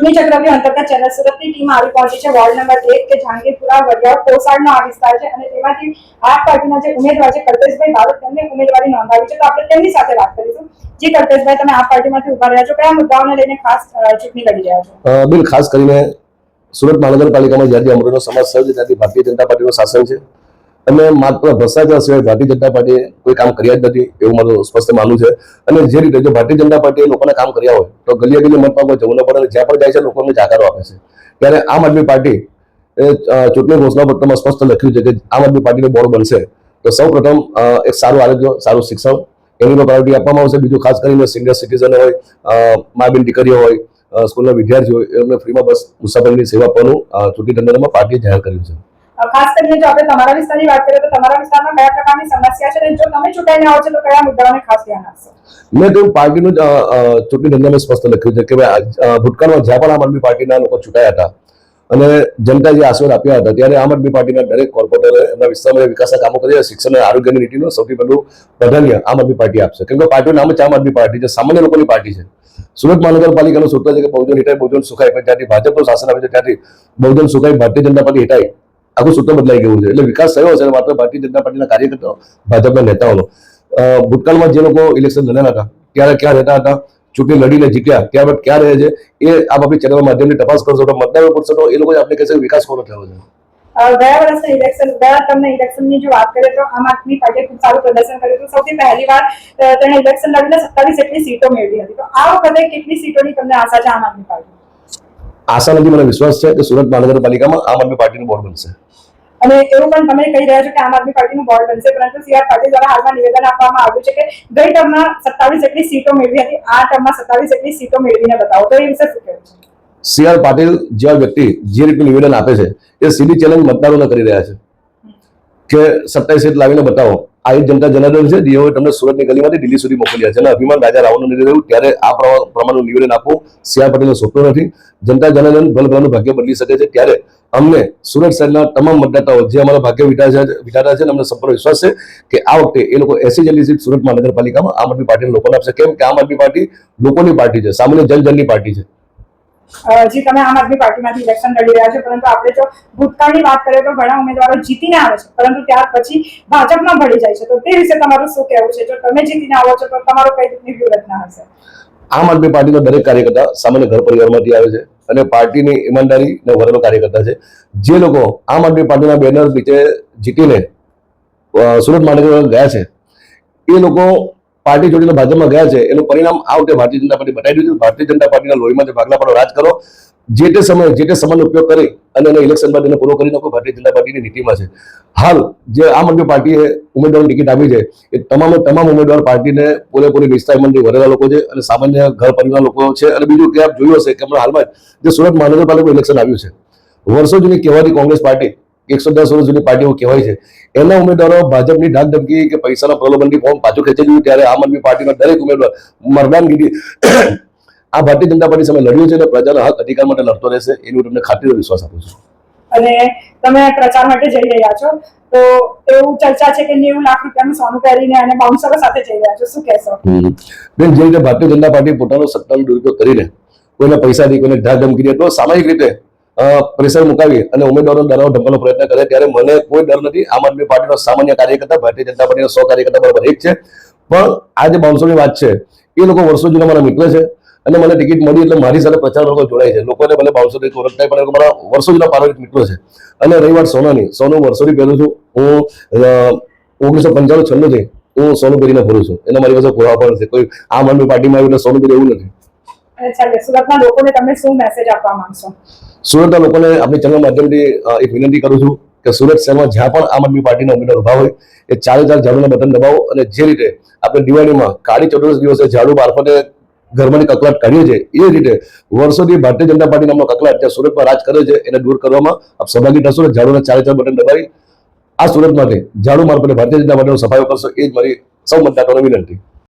ચૂંટણી ચક્રવ્યૂહ અંતર્ગત ચેનલ સુરતની ટીમ આવી પહોંચી છે વોર્ડ નંબર 1 કે જહાંગીરપુરા વડિયા કોસાડનો આ વિસ્તાર છે અને તેમાંથી આપ પાર્ટીના જે ઉમેદવાર છે કલ્પેશભાઈ બારોટ તેમને ઉમેદવારી નોંધાવી છે તો આપણે તેમની સાથે વાત કરીશું। જી કલ્પેશભાઈ, તમે આપ પાર્ટીમાંથી ઉભા રહ્યા છો, કયા મુદ્દાઓને લઈને ખાસ ચૂંટણી લડી રહ્યા છો? બિલ ખાસ કરીને સુરત મહાનગરપાલિકામાં જ્યાંથી અમરોનો સમાજ સર્જ ત્યાંથી ભારતીય જનતા પાર્ટીનું શાસન છે અને માત્ર ભ્રષ્ટાચાર સિવાય ભારતીય જનતા પાર્ટીએ કોઈ કામ કર્યા જ નથી એવું મારું સ્પષ્ટ માનવું છે। અને જે રીતે જો ભારતીય જનતા પાર્ટીએ લોકોને કામ કર્યા હોય તો ગલીએ ગલીએ મતમાં જવું ન પડે, જ્યાં પણ જાય છે લોકોને જાકારો આપે છે। ત્યારે આમ આદમી પાર્ટી ચૂંટણી ઘોષણાપત્રમાં સ્પષ્ટ લખ્યું છે કે આમ આદમી પાર્ટીનું બોર્ડ બનશે તો સૌ પ્રથમ એક સારું આરોગ્ય, સારું શિક્ષણ એની પ્રાયોરિટી આપવામાં આવશે। બીજું ખાસ કરીને સિનિયર સિટીઝન હોય, મા બેન દીકરીઓ હોય, સ્કૂલના વિદ્યાર્થીઓ હોય એમને ફ્રીમાં બસ મુસાફરીની સેવા આપવાનું ચૂંટણી તંત્રમાં પાર્ટીએ જાહેર કર્યું છે। ખાસ કરીને જો આપણે તમારા વિસ્તારની વાત કરીએ તો તમારા વિસ્તારમાં કયા પ્રકારની સમસ્યા છે અને જો તમે ચૂંટાઈને આવો છો તો કયા મુદ્દાઓને ખાસ ધ્યાન આપશો? મેં તો પાર્ટીનું ચૂંટણી ઢંઢામાં સ્પષ્ટ લખ્યું છે કે ભૂતકાળમાં જ્યાં પણ આમ આદમી પાર્ટીના લોકો ચૂંટાયા હતા અને જનતા જે આશીર્વાદ આપ્યા હતા ત્યારે આમ આદમી પાર્ટીના દરેક કોર્પોરેટરે એમના વિસ્તારમાં વિકાસના કામો કર્યા। શિક્ષણ અને આરોગ્યની નીતિનું સૌથી પહેલું પ્રાધાન્ય આમ આદમી પાર્ટી આપશે, કેમ કે પાર્ટીનું નામ જ આમ આદમી પાર્ટી છે, સામાન્ય લોકોની પાર્ટી છે। સુરત મહાનગરપાલિકાનું સૂત્ર છે કે બહુજન હિતાય બહુજન સુખાય, પણ જ્યાંથી ભાજપનું શાસન આવે છે ત્યાંથી બહુજન સુખાય ભારતીય જનતા પાર્ટી હિતાય આખું સૂત્ર બદલાઈ ગયું છે। એટલે વિકાસ થયો હશે માત્ર ભારતીય જનતા પાર્ટીના કાર્યકર્તાઓ, ભાજપના નેતાઓનો। ભૂતકાળમાં જે લોકો ઇલેક્શન લડ્યા હતા ત્યારે ક્યાં રહેતા હતા, ચૂંટણી લડીને જીત્યા ત્યારબાદ ક્યાં રહે છે એ આપ આપણી ચેનલ માધ્યમથી તપાસ કરશો તો મતદારો પૂછશો તો એ લોકો આપણે કહેશે વિકાસ કોનો થયો છે। ગયા વર્ષના ઇલેક્શનની જો વાત કરીએ તો આમ આદમી પાર્ટીએ ખૂબ સારું પ્રદર્શન કર્યું હતું। સૌથી પહેલી વાર તેણે ઇલેક્શન લડીને 27 જેટલી સીટો મેળવી હતી, તો આ વખતે કેટલી સીટોની તમને આશા છે આમ આદમી પાર્ટી? આશા નથી, મને વિશ્વાસ છે કે સુરત મહાનગરપાલિકામાં આમ આદમી પાર્ટીનું બોર્ડ બનશે। અને એવું પણ તમે કહી રહ્યા છો કે આમ આદમી પાર્ટીનું બોર્ડ બનશે, પરંતુ સીઆર પાટીલ દ્વારા હાલમાં નિવેદન આપવામાં આવ્યું છે કે ગઈ ટર્મમાં 27 જેટલી સીટો મેળવી હતી, આ ટર્મમાં 27 જેટલી સીટો મેળવીને બતાવો, તો એ વિશે શું કહેવું છે? સીઆર પાટીલ જેવા વ્યક્તિ જે રીતનું નિવેદન આપે છે એ સીધી ચેલેન્જ મતદારોને કરી રહ્યા છે કે 27 સીટ લાવીને બતાવો। આ એક જનતા જનાર્દન છે જેઓએ તમને સુરતની ગલીમાંથી દિલ્હી સુધી મોકલ્યા છે અને અભિમાન રાજા રાવણનું નિવેદન રહ્યું ત્યારે આ પ્રમાણનું નિવેદન આપવું સીઆર પાટીલને સોંપતું નથી। જનતા જનાર્દન ભલભલાનું ભાગ્ય બદલી શકે છે, ત્યારે અમને સુરત શહેરના તમામ મતદાતાઓ જે અમારા ભાગ્ય વિધાતા છે અમને સંપૂર્ણ વિશ્વાસ છે કે આ વખતે એ લોકો 80 જેટલી સીટ સુરત મહાનગરપાલિકામાં આમ આદમી પાર્ટીના લોકોને આપશે, કેમ કે આમ આદમી પાર્ટી લોકોની પાર્ટી છે, સામાન્ય જનજનની પાર્ટી છે। જી, તમે આમ આદમી પાર્ટીમાંથી ઇલેક્શન લડી રહ્યા છો, પરંતુ આપણે જો ભૂતકાળની વાત કરીએ તો ઘણા ઉમેદવારો જીતીને આવે છે પરંતુ ત્યાર પછી ભાજપમાં ભળી જાય છે, તો તે વિશે તમારું શું કહેવું છે? જો તમે જીતીને આવો છો તો તમારો કઈ રીતની વ્યૂહરચના હશે? આમ આદમી પાર્ટીનો દરેક કાર્યકર્તા સામાન્ય ઘર પરિવારમાંથી આવે છે અને પાર્ટીની ઈમાનદારી ને વરેલો કાર્યકર્તા છે। જે લોકો આમ આદમી પાર્ટીના બેનર નીચે જીતીને સુરત મહાનગર ગયા છે એ લોકો પાર્ટી છોડીને ભાજપમાં ગયા છે, એનું પરિણામ આ વખતે ભારતીય જનતા પાર્ટી બતાવી દીધું। ભારતીય જનતા પાર્ટીના લોહીમાં જે ભાગલા પડો રાજ કરો, જે તે સમયનો ઉપયોગ કરી અને એને ઇલેક્શન બાદ એને પૂરો કરી નાખો, ભારતીય જનતા પાર્ટીની નીતિમાં છે। હાલ જે આમ આદમી પાર્ટીએ ઉમેદવારની ટિકિટ આપી છે એ તમામ ઉમેદવાર પાર્ટીને પૂરેપૂરી નિષ્ઠા ઈમાનથી ભરેલા લોકો છે અને સામાન્ય ઘર પરિવાર લોકો છે। અને બીજું કે આપ જોયું હશે કે હમણાં હાલમાં જે સુરત મહાનગરપાલિકાનું ઇલેક્શન આવ્યું છે, વર્ષો જૂની કહેવાતી કોંગ્રેસ પાર્ટી, 110 વર્ષ જૂની પાર્ટી એવું કહેવાય છે, એના ઉમેદવારો ભાજપની ધાક ધમકી કે પૈસાના પ્રલોભનથી ફોર્મ પાછું ખેંચી લીધું, ત્યારે આમ આદમી પાર્ટીના દરેક ઉમેદવાર મરદાનગીરી આ ભારતીય જનતા પાર્ટી સામે લડ્યું છે અને પ્રજાના હક અધિકાર માટે લડતો રહેશે એની તમને ખાતરીનો વિશ્વાસ આપું છું। અને તમે પ્રચાર માટે જઈ રહ્યા છો તો એવું ચર્ચા છે કે 90 લાખ રૂપિયાનું સોનું પહેરીને અને બાઉન્સરો સાથે જઈ રહ્યા છો, શું કહેશો? બેન, જે રીતે ભારતીય જનતા પાર્ટી પોતાનો સત્તાનો દુરુપયોગ કરીને કોઈને પૈસાથી, કોઈને ધાક ધમકીથી તો સામાયિક રીતે પ્રેશર મુકાવી અને ઉમેદવારોને ડરાવવા ધમકવાનો પ્રયત્ન કરે, ત્યારે મને કોઈ ડર નથી। આમ આદમી પાર્ટીનો સામાન્ય કાર્યકર્તા, ભારતીય જનતા પાર્ટીના 100 કાર્યકર્તા બરાબર એક છે, પણ આ જે બાઉન્સરની વાત છે એ લોકો વર્ષો જૂના મારા મિત્ર છે અને મને ટિકિટ મળી એટલે મારી સાથે પ્રચાર લોકો જોડાય છે। લોકોને ભલે બાઉન્સર તરીકે ઓળખતા પણ એ મારા વર્ષો જૂના પારિવારિક મિત્રો છે। અને રહી વાત સોનું વર્ષોથી પહેરું છું હું, 1995-96 થી હું સોનું પહેરીને ફરું છું, એના મારી પાસે પુરાવા પણ છે। કોઈ આમ આદમી પાર્ટીમાં આવ્યું એટલે સોનું પહેરે એવું નથી। સુરતના લોકોને તમે શું મેસેજ આપવા માંગશો? સુરતના લોકોને આપણી ચેનલ માધ્યમથી એક વિનંતી કરું છું કે સુરત શહેરમાં જ્યાં પણ આમ આદમી પાર્ટીના ઉમેદવાર ઉભા હોય એ 4 ઝાડુના બટન દબાવો અને જે રીતે આપણે દિવાળીમાં કાળી ચતુર્દશી દિવસે ઝાડુ મારફતે ઘરમાંની કકળાટ કાઢીએ છીએ એ રીતે વર્ષોથી ભારતીય જનતા પાર્ટી નામનો કકળાટ જ્યાં સુરતમાં રાજ કરે છે એને દૂર કરવામાં આપ સહભાગી થશો, ઝાડુના 4 બટન દબાવી આ સુરત માટે ઝાડુ મારફતે ભારતીય જનતા પાર્ટીનો સફાયો કરશો, એ જ મારી સૌ મતદારોને વિનંતી।